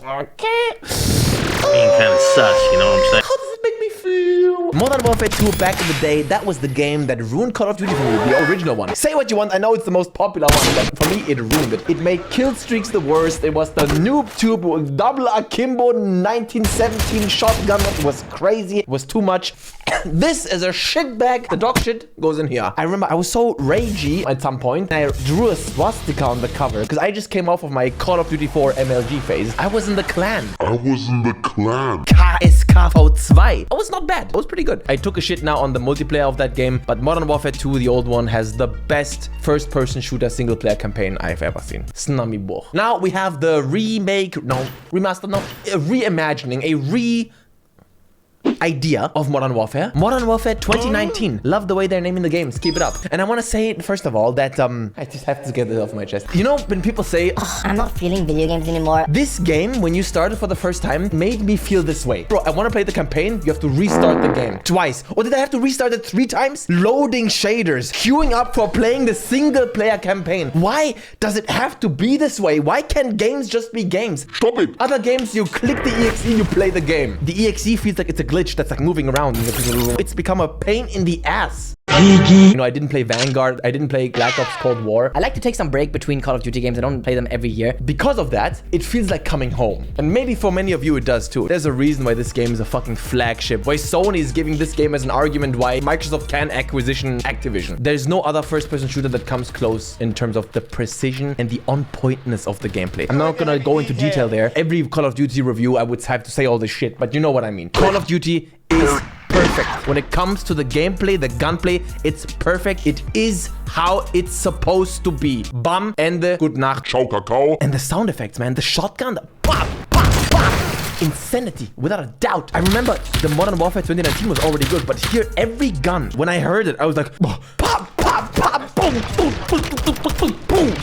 Okay. Being kind of sus, you know what I'm saying? How does it make me feel? Modern Warfare 2 back in the day, that was the game that ruined Call of Duty for me, the original one. Say what you want, I know it's the most popular one, but for me, it ruined it. It made kill streaks the worst. It was the noob tube, double akimbo 1917 shotgun. It was crazy. It was too much. This is a shit bag. The dog shit goes in here. I remember I was so ragey at some point. I drew a swastika on the cover because I just came off of my Call of Duty 4 MLG phase. I was in the clan. KSKV2. I was not bad. I was pretty good. I took a shit now on the multiplayer of that game, but Modern Warfare 2, the old one, has the best first-person shooter single-player campaign I've ever seen. Snami boch. Now we have the reimagining, idea of Modern Warfare. Modern Warfare 2019. Love the way they're naming the games. Keep it up. And I want to say, first of all, that I just have to get it off my chest. You know, when people say, oh, I'm not feeling video games anymore. This game, when you started for the first time, made me feel this way. Bro, I want to play the campaign. You have to restart the game twice. Or did I have to restart it 3 times? Loading shaders. Queuing up for playing the single player campaign. Why does it have to be this way? Why can't games just be games? Stop it. Other games, you click the EXE, you play the game. The EXE feels like it's a glitch that's like moving around. It's become a pain in the ass. You know, I didn't play Vanguard. I didn't play Black Ops Cold War. I like to take some break between Call of Duty games. I don't play them every year. Because of that, it feels like coming home. And maybe for many of you it does too. There's a reason why this game is a fucking flagship. Why Sony is giving this game as an argument why Microsoft can acquisition Activision. There's no other first-person shooter that comes close in terms of the precision and the on-pointness of the gameplay. I'm not gonna go into detail there. Every Call of Duty review, I would have to say all this shit, but you know what I mean. Call of Duty is perfect. When it comes to the gameplay, the gunplay, it's perfect. It is how it's supposed to be. Bam, Ende, Good Nacht, Ciao, Kakao. And the sound effects, man. The shotgun, the pop, pop, pop. Insanity, without a doubt. I remember the Modern Warfare 2019 was already good, but here, every gun, when I heard it, I was like, oh, pop, pop, pop, boom, boom, boom, boom, boom, boom.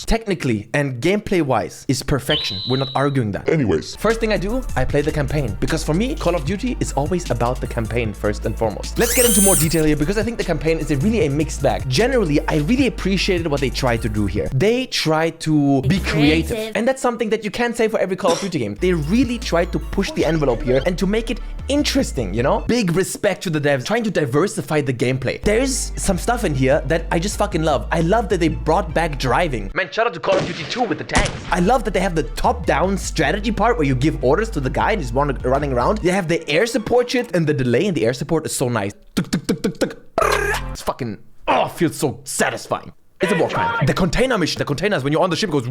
Technically and gameplay wise is perfection. We're not arguing that. Anyways. First thing I do, I play the campaign. Because for me, Call of Duty is always about the campaign first and foremost. Let's get into more detail here because I think the campaign is really a mixed bag. Generally, I really appreciated what they tried to do here. They tried to be creative. And that's something that you can't say for every Call of Duty game. They really tried to push the envelope here and to make it interesting, you know? Big respect to the devs trying to diversify the gameplay. There's some stuff in here that I just fucking love. I love that they brought back driving. Man, shout out to Call of Duty 2 with the tanks. I love that they have the top-down strategy part where you give orders to the guy and he's running around. They have the air support shit, and the delay in the air support is so nice. It's fucking, oh, feels so satisfying. It's a war crime. The container mission, the containers, when you're on the ship, it goes,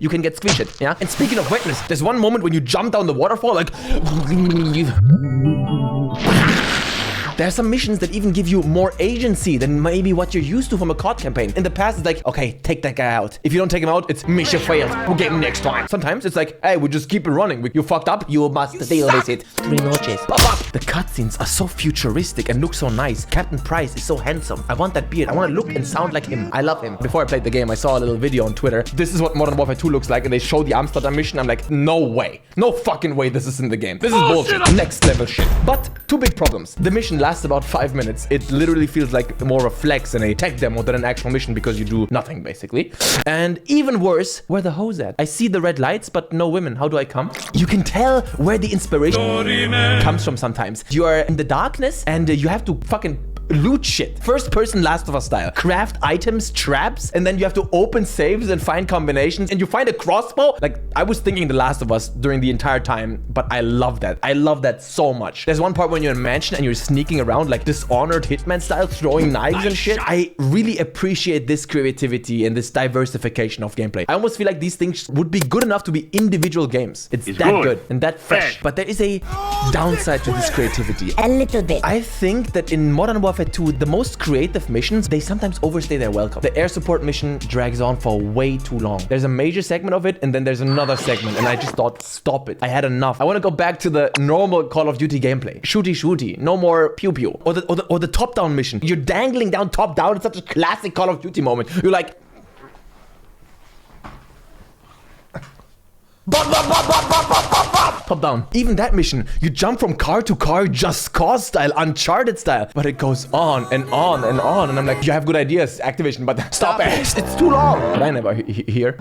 you can get squished, yeah? And speaking of wetness, there's one moment when you jump down the waterfall, like, there are some missions that even give you more agency than maybe what you're used to from a COD campaign. In the past, it's like, okay, take that guy out. If you don't take him out, it's mission failed. We'll get him next time. Sometimes it's like, hey, we just keep it running. You fucked up, you must deal with it. 3 noches. The cutscenes are so futuristic and look so nice. Captain Price is so handsome. I want that beard. I want to look and sound like him. I love him. Before I played the game, I saw a little video on Twitter. This is what Modern Warfare 2 looks like, and they showed the Amsterdam mission. I'm like, no way. No fucking way this is in the game. This is bullshit. Next level shit. But 2 big problems. The mission lasts about 5 minutes. It literally feels like more of a flex and a tech demo than an actual mission because you do nothing, basically. And even worse, where the hoes at? I see the red lights, but no women. How do I come? You can tell where the inspiration comes from sometimes. You are in the darkness and you have to fucking loot shit. First person Last of Us style. Craft items, traps, and then you have to open saves and find combinations, and you find a crossbow. Like, I was thinking The Last of Us during the entire time, but I love that. I love that so much. There's one part when you're in a mansion and you're sneaking around like Dishonored Hitman style, throwing knives and shit. I really appreciate this creativity and this diversification of gameplay. I almost feel like these things would be good enough to be individual games. It's that good and that fresh. But there is a downside to this creativity. A little bit. I think that in Modern Warfare 2, the most creative missions, they sometimes overstay their welcome. The air support mission drags on for way too long. There's a major segment of it, and then there's another segment, and I just thought, stop it. I had enough. I want to go back to the normal Call of Duty gameplay. Shooty shooty. No more pew pew. Or the top-down mission. You're dangling down top-down. It's such a classic Call of Duty moment. You're like... Hop down. Even that mission, you jump from car to car, Just Cause style, Uncharted style. But it goes on and on and on. And I'm like, you have good ideas, Activision, but stop it. It's too long. But I never hear.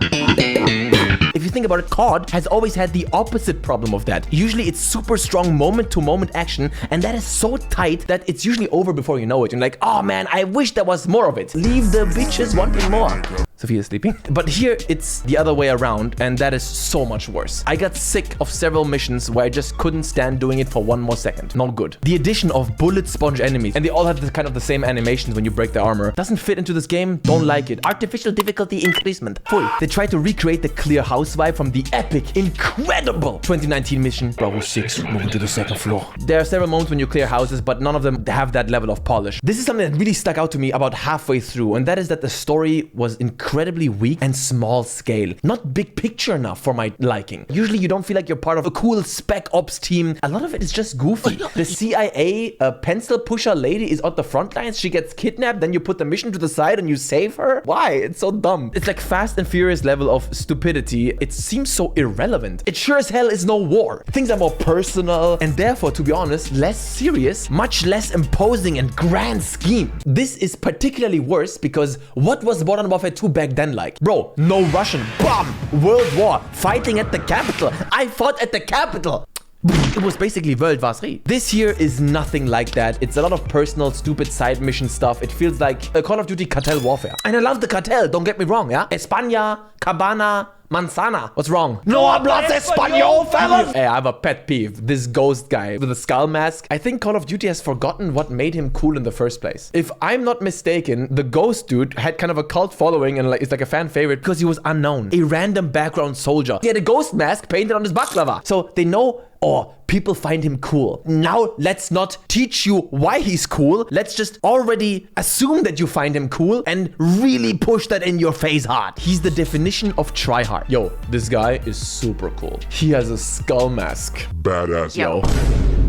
If you think about it, COD has always had the opposite problem of that. Usually it's super strong moment-to-moment action, and that is so tight that it's usually over before you know it. You're like, oh man, I wish there was more of it. Leave the bitches wanting more. Sophia's sleeping. But here it's the other way around, and that is so much worse. I got sick of several missions where I just couldn't stand doing it for one more second. Not good. The addition of bullet sponge enemies, and they all have kind of the same animations when you break their armor, doesn't fit into this game. Don't like it. Artificial difficulty increasement. Full. They try to recreate the clear house vibe from the epic, incredible 2019 mission Bravo 6, moving to the second floor. There are several moments when you clear houses, but none of them have that level of polish. This is something that really stuck out to me about halfway through, and that is that the story was incredibly weak and small scale. Not big picture enough for my liking. Usually you don't feel like you're part of a cool spec ops team. A lot of it is just goofy. The CIA pencil pusher lady is at the front lines. She gets kidnapped, then you put the mission to the side and you save her. Why? It's so dumb. It's like Fast and Furious level of stupidity. It seems so irrelevant. It sure as hell is no war. Things are more personal and therefore, to be honest, less serious, much less imposing and grand scheme. This is particularly worse because what was Modern Warfare 2 back then like? Bro, no Russian. Bomb! World War. Fighting at the capital. I fought at the capital. It was basically World War 3. This here is nothing like that. It's a lot of personal, stupid side mission stuff. It feels like a Call of Duty cartel warfare. And I love the cartel, don't get me wrong, yeah? España, Cabana, Manzana. What's wrong? No hablas español, fellas! Hey, I have a pet peeve. This ghost guy with a skull mask. I think Call of Duty has forgotten what made him cool in the first place. If I'm not mistaken, the ghost dude had kind of a cult following and it's like a fan favorite because he was unknown. A random background soldier. He had a ghost mask painted on his baklava. So they know, oh, people find him cool. Now, let's not teach you why he's cool. Let's just already assume that you find him cool and really push that in your face hard. He's the definition of tryhard. Yo, this guy is super cool. He has a skull mask. Badass. Yo,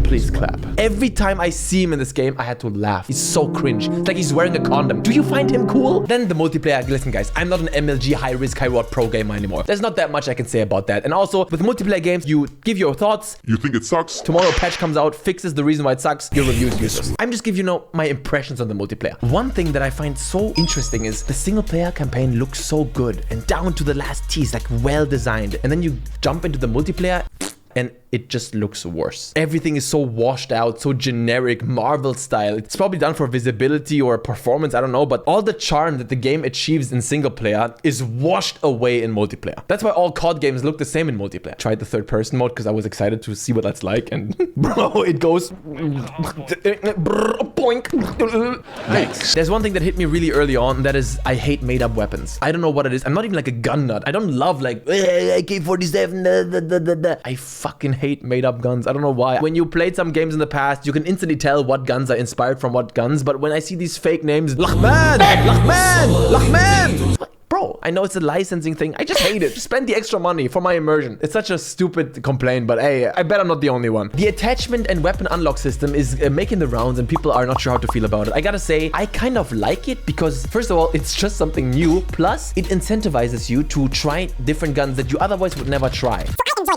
please clap. Every time I see him in this game, I had to laugh. He's so cringe. It's like he's wearing a condom. Do you find him cool? Then the multiplayer. Listen, guys, I'm not an MLG high-risk, high-reward pro gamer anymore. There's not that much I can say about that. And also, with multiplayer games, you give your thoughts. You think it sucks? Tomorrow a patch comes out, fixes the reason why it sucks. Your review is useless. I'm just giving you my impressions on the multiplayer. One thing that I find so interesting is the single player campaign looks so good and down to the last T is like well designed. And then you jump into the multiplayer and it just looks worse. Everything is so washed out, so generic, Marvel style. It's probably done for visibility or performance, I don't know, but all the charm that the game achieves in single player is washed away in multiplayer. That's why all COD games look the same in multiplayer. Tried the third person mode because I was excited to see what that's like, and bro, it goes boink. Next. There's one thing that hit me really early on, and that is I hate made up weapons. I don't know what it is. I'm not even like a gun nut. I don't love like AK-47. I fucking hate made up guns. I don't know why. When you played some games in the past, you can instantly tell what guns are inspired from what guns, but when I see these fake names, Lachman! Bro, I know it's a licensing thing. I just hate it. Just spend the extra money for my immersion. It's such a stupid complaint, but hey, I bet I'm not the only one. The attachment and weapon unlock system is making the rounds and people are not sure how to feel about it. I gotta say, I kind of like it because, first of all, it's just something new. Plus, it incentivizes you to try different guns that you otherwise would never try.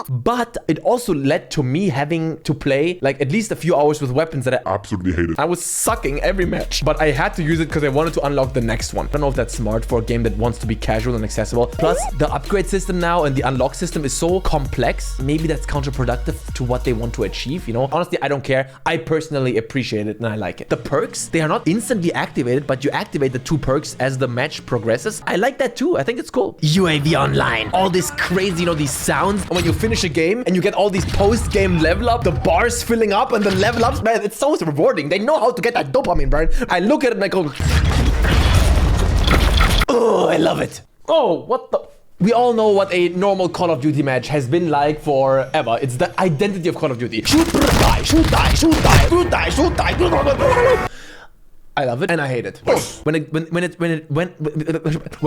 But it also led to me having to play like at least a few hours with weapons that I absolutely hated. I was sucking every match, but I had to use it because I wanted to unlock the next one. I don't know if that's smart for a game that wants to be casual and accessible. Plus, the upgrade system now and the unlock system is so complex. Maybe that's counterproductive to what they want to achieve, you know? Honestly, I don't care. I personally appreciate it and I like it. The perks, they are not instantly activated, but you activate the 2 perks as the match progresses. I like that too. I think it's cool. UAV online. All this crazy, you know, these sounds. And when you finish a game and you get all these post-game level up, the bars filling up and the level ups, man, it's so rewarding. They know how to get that dopamine, Brian. I look at it and I go, oh, I love it. Oh, what the... We all know what a normal Call of Duty match has been like forever. It's the identity of Call of Duty. Shoot, die, shoot, die, shoot, die, shoot, die, shoot, die. I love it and I hate it. When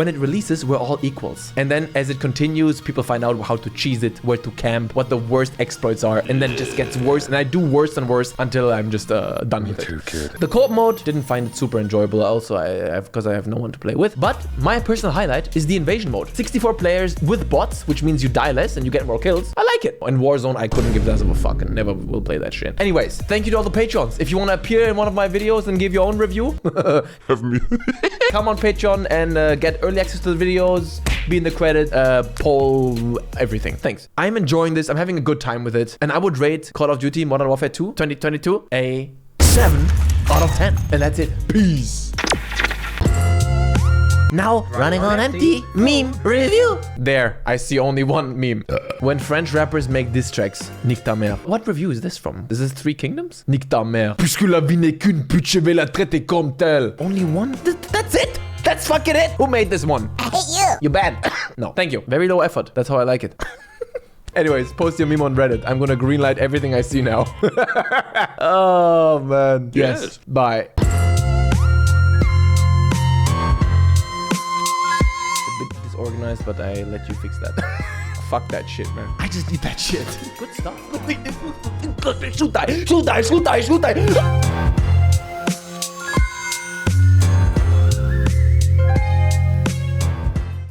it releases, we're all equals. And then as it continues, people find out how to cheese it, where to camp, what the worst exploits are, and then it just gets worse. And I do worse and worse until I'm just done with it. The co-op mode, didn't find it super enjoyable. Also, because I have no one to play with. But my personal highlight is the invasion mode. 64 players with bots, which means you die less and you get more kills. I like it. In Warzone, I couldn't give less of a fuck and never will play that shit. Anyways, thank you to all the Patreons. If you want to appear in one of my videos and give your own review, have me. Come on Patreon and get early access to the videos, be in the credit, poll, everything. Thanks. I'm enjoying this. I'm having a good time with it. And I would rate Call of Duty Modern Warfare 2 2022 a 7 out of 10. And that's it. Peace. Now, running on empty, meme review. There, I see only one meme. When French rappers make diss tracks, nique ta mère. What review is this from? Is this Three Kingdoms? Nique ta mère. Puisque la vie n'est qu'une pute, je vais la traiter comme telle. Only one? That's it? That's fucking it? Who made this one? I hate you. You bad. No, thank you. Very low effort. That's how I like it. Anyways, post your meme on Reddit. I'm gonna greenlight everything I see now. Oh, man. Yes. Bye. Organized, but I let you fix that. Fuck that shit, man. I just need that shit. Good stuff. Shoot die.